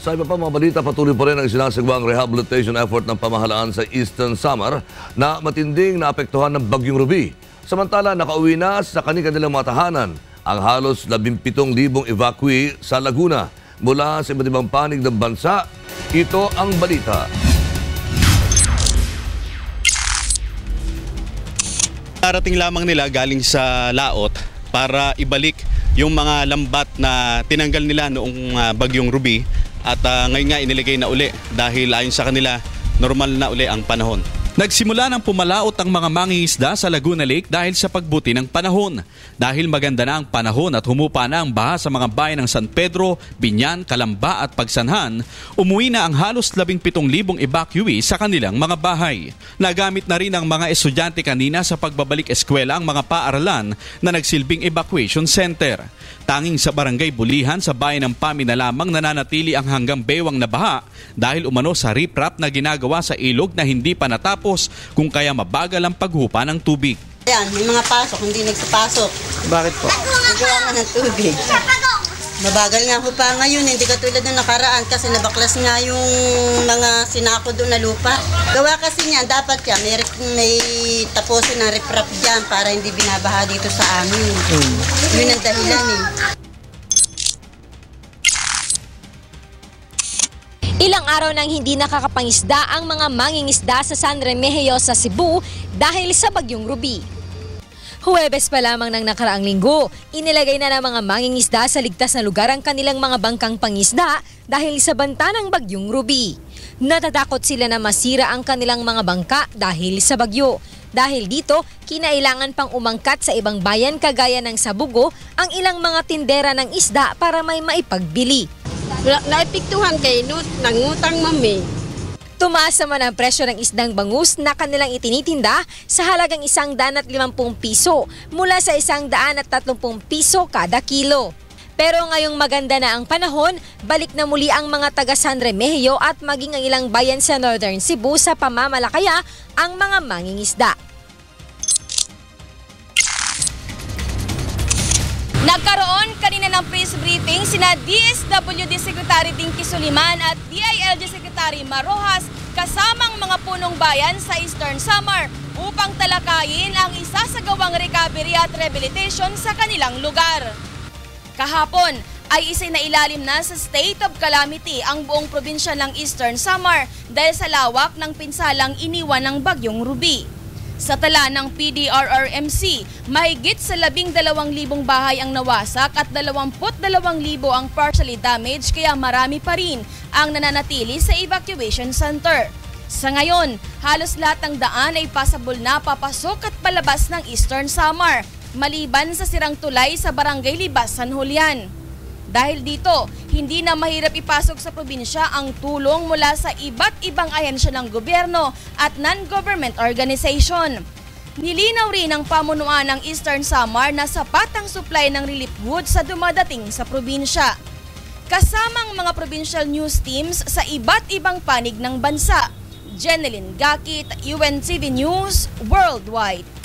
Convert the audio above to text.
Sa iba pa mga balita, patuloy pa rin ang isinasagawang rehabilitation effort ng pamahalaan sa Eastern Samar na matinding naapektuhan ng Bagyong Ruby. Samantala, nakauwi na sa kanilang mga tahanan ang halos 17,000 evacuee sa Laguna mula sa iba't ibang panig ng bansa. Ito ang balita. Darating lamang nila galing sa laot para ibalik yung mga lambat na tinanggal nila noong Bagyong Ruby at ngayon nga iniligay na uli dahil ayon sa kanila normal na uli ang panahon. Nagsimula ng pumalaot ang mga mangingisda sa Laguna Lake dahil sa pagbuti ng panahon. Dahil maganda na ang panahon at humupa na ang baha sa mga bayan ng San Pedro, Binyan, Calamba at Pagsanhan, umuwi na ang halos 17,000 evacuee sa kanilang mga bahay. Nagamit na rin ng mga estudyante kanina sa pagbabalik eskwela ang mga paaralan na nagsilbing evacuation center. Tanging sa Barangay Bulihan sa bayan ng Pami na lamang nananatili ang hanggang bewang na baha dahil umano sa riprap na ginagawa sa ilog na hindi pa natapos kung kaya mabagal ang paghupa ng tubig. Ayan, may mga pasok, hindi nagsapasok. Bakit po? Nagawa nga ng tubig. Mabagal nga po pa ngayon, hindi katulad ng nakaraan kasi nabaklas nga yung mga sinako doon na lupa. Gawa kasi niya, dapat yan, may tapusin ng riprap dyan para hindi binabaha dito sa amin. Yun ang dahilan eh. Ilang araw nang hindi nakakapangisda ang mga mangingisda sa San Remigio sa Cebu dahil sa Bagyong Ruby. Huwebes pa lamang ng nakaraang linggo, inilagay na ng mga mangingisda sa ligtas na lugar ang kanilang mga bangkang pangisda dahil sa banta ng Bagyong Ruby. Natatakot sila na masira ang kanilang mga bangka dahil sa bagyo. Dahil dito, kinailangan pang umangkat sa ibang bayan kagaya ng Sabugo ang ilang mga tindera ng isda para may maipagbili. Naipiktuhan kay nangutang mami. Tumaas naman ang presyo ng isdang bangus na kanilang itinitinda sa halagang 150 piso mula sa 130 piso kada kilo. Pero ngayong maganda na ang panahon, balik na muli ang mga taga San Remigio at maging ang ilang bayan sa Northern Cebu sa pamamalakaya ang mga mangingisda. Nagkaroon kanina ng press briefing sina DSWD Secretary Dinky Soliman at DILG Secretary Marojas kasamang mga punong bayan sa Eastern Samar upang talakayin ang isasagawang recovery at rehabilitation sa kanilang lugar. Kahapon ay isinailalim na sa state of calamity ang buong probinsya ng Eastern Samar dahil sa lawak ng pinsalang iniwan ng Bagyong Ruby. Sa tala ng PDRRMC, mahigit sa 12,000 bahay ang nawasak at 22,000 ang partially damaged kaya marami pa rin ang nananatili sa evacuation center. Sa ngayon, halos lahat ng daan ay pasabol na papasok at palabas ng Eastern Samar, maliban sa sirang tulay sa Barangay Libas, San Julian. Dahil dito, hindi na mahirap ipasok sa probinsya ang tulong mula sa iba't ibang ahensya ng gobyerno at non-government organization. Nilinaw rin ng pamunuan ng Eastern Samar na sapat ang supply ng relief goods sa dumadating sa probinsya. Kasamang mga provincial news teams sa iba't ibang panig ng bansa. Jeneline Gakit, UNTV News Worldwide.